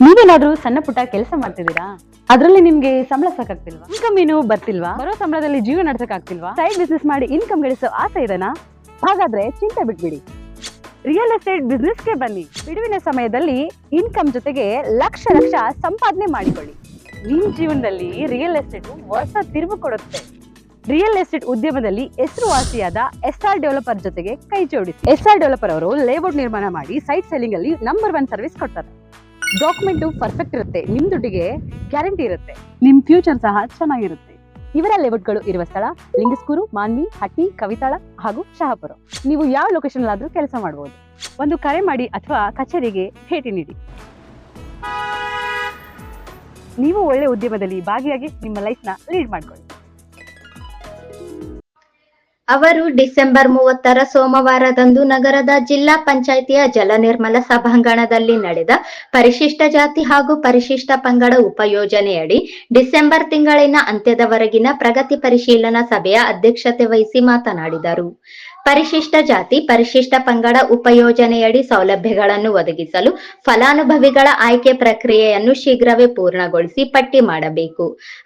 ನೀವೇನಾದ್ರೂ ಸಣ್ಣ ಪುಟ್ಟ ಕೆಲಸ ಮಾಡ್ತಿದ್ದೀರಾ? ಅದ್ರಲ್ಲಿ ನಿಮ್ಗೆ ಸಂಬಳ ಸಾಕಾಗ್ತಿಲ್ವಾ? ಇನ್ಕಮ್ ಏನು ಬರ್ತಿಲ್ವಾ? ಬರೋ ಸಂಬಳದಲ್ಲಿ ಜೀವನ ನಡ್ಸಕ್ ಆಗ್ತಿಲ್ವಾ? ಸೈಡ್ ಬಿಸ್ನೆಸ್ ಮಾಡಿ ಇನ್ಕಮ್ ಗಳಿಸೋ ಆಸೆ ಇದೆನಾ? ಹಾಗಾದ್ರೆ ಚಿಂತೆ ಬಿಟ್ಬಿಡಿ, ರಿಯಲ್ ಎಸ್ಟೇಟ್ ಬಿಸ್ನೆಸ್ಗೆ ಬನ್ನಿ. ಬಿಡುವಿನ ಸಮಯದಲ್ಲಿ ಇನ್ಕಮ್ ಜೊತೆಗೆ ಲಕ್ಷ ಲಕ್ಷ ಸಂಪಾದನೆ ಮಾಡಿಕೊಳ್ಳಿ. ನಿಮ್ ಜೀವನದಲ್ಲಿ ರಿಯಲ್ ಎಸ್ಟೇಟ್ ಹೊಸ ತಿರುವು ಕೊಡುತ್ತೆ. ರಿಯಲ್ ಎಸ್ಟೇಟ್ ಉದ್ಯಮದಲ್ಲಿ ಹೆಸರುವಾಸಿಯಾದ ಎಸ್ಆರ್ ಡೆವಲಪರ್ ಜೊತೆಗೆ ಕೈ ಜೋಡಿಸಿ. ಎಸ್ಆರ್ ಡೆವಲಪರ್ ಅವರು ಲೇಔಟ್ ನಿರ್ಮಾಣ ಮಾಡಿ ಸೈಟ್ ಸೆಲ್ಲಿಂಗ್ ಅಲ್ಲಿ ನಂಬರ್ 1 ಸರ್ವಿಸ್ ಕೊಡ್ತಾರೆ. ಡಾಕ್ಯುಮೆಂಟ್ ಪರ್ಫೆಕ್ಟ್ ಇರುತ್ತೆ, ನಿಮ್ ದುಡ್ಡಿಗೆ ಗ್ಯಾರಂಟಿ ಇರುತ್ತೆ, ನಿಮ್ ಫ್ಯೂಚರ್ ಸಹ ಚೆನ್ನಾಗಿರುತ್ತೆ. ಇವರ ಲೇಔಟ್ಗಳು ಇರುವ ಸ್ಥಳ ಲಿಂಗಸ್ಕೂರು, ಮಾನ್ವಿ, ಹಟ್ಟಿ, ಕವಿತಾಳ ಹಾಗೂ ಶಹಾಪುರ. ನೀವು ಯಾವ ಲೊಕೇಶನ್ ಆದ್ರೂ ಕೆಲಸ ಮಾಡಬಹುದು. ಒಂದು ಕರೆ ಮಾಡಿ ಅಥವಾ ಕಚೇರಿಗೆ ಭೇಟಿ ನೀಡಿ. ನೀವು ಒಳ್ಳೆ ಉದ್ಯಮದಲ್ಲಿ ಭಾಗಿಯಾಗಿ ನಿಮ್ಮ ಲೈಫ್ ನ ಲೀಡ್ ಮಾಡ್ಕೊಳ್ಳಿ. ಅವರು ಡಿಸೆಂಬರ್ 30 ಸೋಮವಾರದಂದು ನಗರದ ಜಿಲ್ಲಾ ಪಂಚಾಯಿತಿಯ ಜಲನಿರ್ಮಲ ಸಭಾಂಗಣದಲ್ಲಿ ನಡೆದ ಪರಿಶಿಷ್ಟ ಜಾತಿ ಹಾಗೂ ಪರಿಶಿಷ್ಟ ಪಂಗಡ ಉಪಯೋಜನೆಯಡಿ ಡಿಸೆಂಬರ್ ತಿಂಗಳಿನ ಅಂತ್ಯದವರೆಗಿನ ಪ್ರಗತಿ ಪರಿಶೀಲನಾ ಸಭೆಯ ಅಧ್ಯಕ್ಷತೆ ವಹಿಸಿ ಮಾತನಾಡಿದರು. ಪರಿಶಿಷ್ಟ ಜಾತಿ ಪರಿಶಿಷ್ಟ ಪಂಗಡ ಉಪಯೋಜನೆಯಡಿ ಸೌಲಭ್ಯಗಳನ್ನು ಒದಗಿಸಲು ಫಲಾನುಭವಿಗಳ ಆಯ್ಕೆ ಪ್ರಕ್ರಿಯೆಯನ್ನು ಶೀಘ್ರವೇ ಪೂರ್ಣಗೊಳಿಸಿ ಪಟ್ಟಿ ಮಾಡಬೇಕು.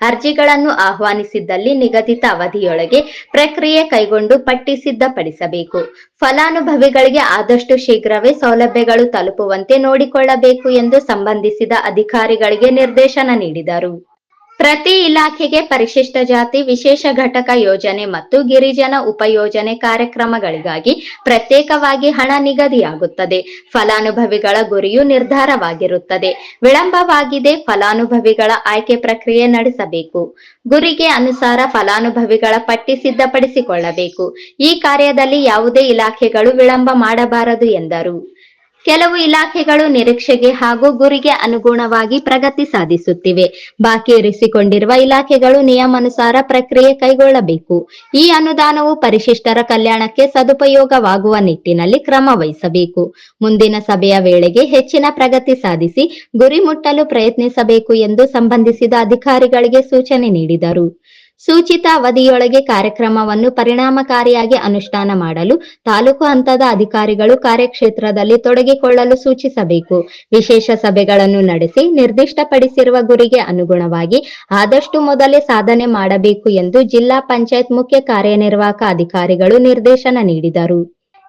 ಅರ್ಜಿಗಳನ್ನು ಆಹ್ವಾನಿಸಿದ್ದಲ್ಲಿ ನಿಗದಿತ ಅವಧಿಯೊಳಗೆ ಪ್ರಕ್ರಿಯೆ ಕೈಗೊಂಡು ಪಟ್ಟಿ ಸಿದ್ಧಪಡಿಸಬೇಕು. ಫಲಾನುಭವಿಗಳಿಗೆ ಆದಷ್ಟು ಶೀಘ್ರವೇ ಸೌಲಭ್ಯಗಳು ತಲುಪುವಂತೆ ನೋಡಿಕೊಳ್ಳಬೇಕು ಎಂದು ಸಂಬಂಧಿಸಿದ ಅಧಿಕಾರಿಗಳಿಗೆ ನಿರ್ದೇಶನ ನೀಡಿದರು. ಪ್ರತಿ ಇಲಾಖೆಗೆ ಪರಿಶಿಷ್ಟ ಜಾತಿ ವಿಶೇಷ ಘಟಕ ಯೋಜನೆ ಮತ್ತು ಗಿರಿಜನ ಉಪಯೋಜನೆ ಕಾರ್ಯಕ್ರಮಗಳಿಗಾಗಿ ಪ್ರತ್ಯೇಕವಾಗಿ ಹಣ ನಿಗದಿಯಾಗುತ್ತದೆ. ಫಲಾನುಭವಿಗಳ ಗುರಿಯು ನಿರ್ಧಾರವಾಗಿರುತ್ತದೆ. ವಿಳಂಬವಾಗಿದೆ, ಫಲಾನುಭವಿಗಳ ಆಯ್ಕೆ ಪ್ರಕ್ರಿಯೆ ನಡೆಸಬೇಕು. ಗುರಿಗೆ ಅನುಸಾರ ಫಲಾನುಭವಿಗಳ ಪಟ್ಟಿ ಸಿದ್ಧಪಡಿಸಿಕೊಳ್ಳಬೇಕು. ಈ ಕಾರ್ಯದಲ್ಲಿ ಯಾವುದೇ ಇಲಾಖೆಗಳು ವಿಳಂಬ ಮಾಡಬಾರದು ಎಂದರು. ಕೆಲವು ಇಲಾಖೆಗಳು ನಿರೀಕ್ಷೆಗೆ ಹಾಗೂ ಗುರಿಗೆ ಅನುಗುಣವಾಗಿ ಪ್ರಗತಿ ಸಾಧಿಸುತ್ತಿವೆ. ಬಾಕಿ ಇರಿಸಿಕೊಂಡಿರುವ ಇಲಾಖೆಗಳು ನಿಯಮಾನುಸಾರ ಪ್ರಕ್ರಿಯೆ ಕೈಗೊಳ್ಳಬೇಕು. ಈ ಅನುದಾನವು ಪರಿಶಿಷ್ಟರ ಕಲ್ಯಾಣಕ್ಕೆ ಸದುಪಯೋಗವಾಗುವ ನಿಟ್ಟಿನಲ್ಲಿ ಕ್ರಮ ವಹಿಸಬೇಕು. ಮುಂದಿನ ಸಭೆಯ ವೇಳೆಗೆ ಹೆಚ್ಚಿನ ಪ್ರಗತಿ ಸಾಧಿಸಿ ಗುರಿ ಮುಟ್ಟಲು ಪ್ರಯತ್ನಿಸಬೇಕು ಎಂದು ಸಂಬಂಧಿಸಿದ ಅಧಿಕಾರಿಗಳಿಗೆ ಸೂಚನೆ ನೀಡಿದರು. ಸೂಚಿತ ಅವಧಿಯೊಳಗೆ ಕಾರ್ಯಕ್ರಮವನ್ನು ಪರಿಣಾಮಕಾರಿಯಾಗಿ ಅನುಷ್ಠಾನ ಮಾಡಲು ತಾಲೂಕು ಹಂತದ ಅಧಿಕಾರಿಗಳು ಕಾರ್ಯಕ್ಷೇತ್ರದಲ್ಲಿ ತೊಡಗಿಕೊಳ್ಳಲು ಸೂಚಿಸಬೇಕು. ವಿಶೇಷ ಸಭೆಗಳನ್ನು ನಡೆಸಿ ನಿರ್ದಿಷ್ಟಪಡಿಸಿರುವ ಗುರಿಗೆ ಅನುಗುಣವಾಗಿ ಆದಷ್ಟು ಮೊದಲೇ ಸಾಧನೆ ಮಾಡಬೇಕು ಎಂದು ಜಿಲ್ಲಾ ಪಂಚಾಯತ್ ಮುಖ್ಯ ಕಾರ್ಯನಿರ್ವಾಹಕ ಅಧಿಕಾರಿಗಳು ನಿರ್ದೇಶನ ನೀಡಿದರು.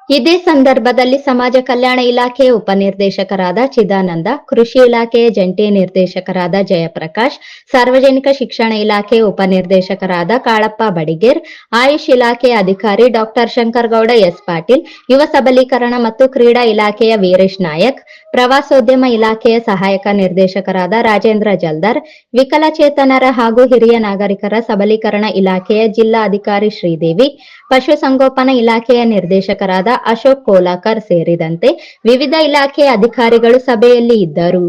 ಇದೇ ಸಂದರ್ಭದಲ್ಲಿ ಸಮಾಜ ಕಲ್ಯಾಣ ಇಲಾಖೆಯ ಉಪನಿರ್ದೇಶಕರಾದ ಚಿದಾನಂದ, ಕೃಷಿ ಇಲಾಖೆಯ ಜಂಟಿ ನಿರ್ದೇಶಕರಾದ ಜಯಪ್ರಕಾಶ್, ಸಾರ್ವಜನಿಕ ಶಿಕ್ಷಣ ಇಲಾಖೆಯ ಉಪನಿರ್ದೇಶಕರಾದ ಕಾಳಪ್ಪ ಬಡಿಗೇರ್, ಆಯುಷ್ ಇಲಾಖೆಯ ಅಧಿಕಾರಿ ಡಾಕ್ಟರ್ ಶಂಕರಗೌಡ ಎಸ್ ಪಾಟೀಲ್, ಯುವ ಸಬಲೀಕರಣ ಮತ್ತು ಕ್ರೀಡಾ ಇಲಾಖೆಯ ವೀರೇಶ್ ನಾಯಕ್, ಪ್ರವಾಸೋದ್ಯಮ ಇಲಾಖೆಯ ಸಹಾಯಕ ನಿರ್ದೇಶಕರಾದ ರಾಜೇಂದ್ರ ಜಲ್ದಾರ್, ವಿಕಲಚೇತನರ ಹಾಗೂ ಹಿರಿಯ ನಾಗರಿಕರ ಸಬಲೀಕರಣ ಇಲಾಖೆಯ ಜಿಲ್ಲಾ ಅಧಿಕಾರಿ ಶ್ರೀದೇವಿ, ಪಶುಸಂಗೋಪನಾ ಇಲಾಖೆಯ ನಿರ್ದೇಶಕರಾದ ಅಶೋಕ್ ಕೋಲಾಕರ್ ಸೇರಿದಂತೆ ವಿವಿಧ ಇಲಾಖೆಯ ಅಧಿಕಾರಿಗಳು ಸಭೆಯಲ್ಲಿ ಇದ್ದರು.